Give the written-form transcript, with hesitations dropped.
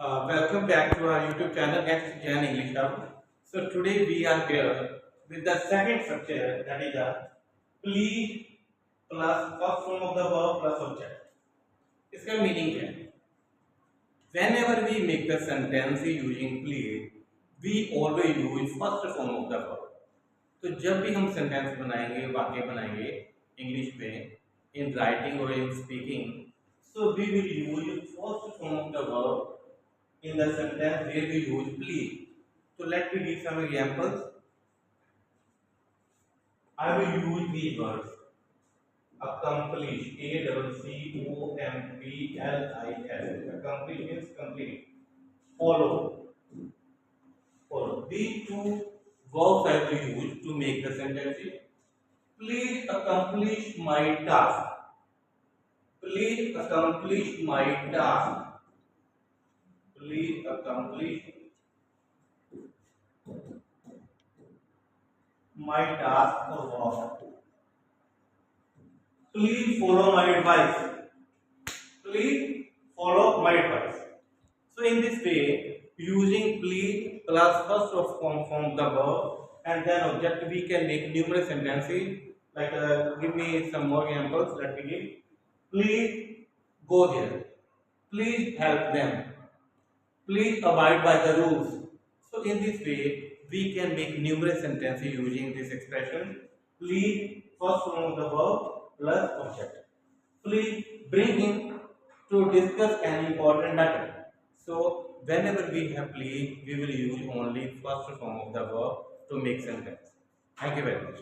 Welcome back to our YouTube channel ExtGen English Hub. So today we are here with the second structure, that is a please plus first form of the verb plus object. इसका meaning क्या है? Whenever we make the sentence using please, we always use first form of the verb. तो जब भी हम sentence बनाएंगे, वाक्य बनाएंगे इंग्लिश में, in writing or in speaking, so we will use first form of the verb in the sentence where we use please. So let me give some examples. I will use these words: accomplish, ACCOMPLIS. Accomplish means complete. Follow, follow. These two verbs I will use to make the sentence. Please accomplish my task. Please accomplish my task. Please accomplish my task or work. Please follow my advice. Please follow my advice. So in this way, using please plus first of form the verb and then object, we can make numerous sentences. Like give me some more examples. Let me give. Please go there. Please help them. Please abide by the rules. So in this way, we can make numerous sentences using this expression. Please first form of the verb plus object. Please bring him to discuss an important matter. So whenever we have please, we will use only first form of the verb to make sentence. Thank you very much.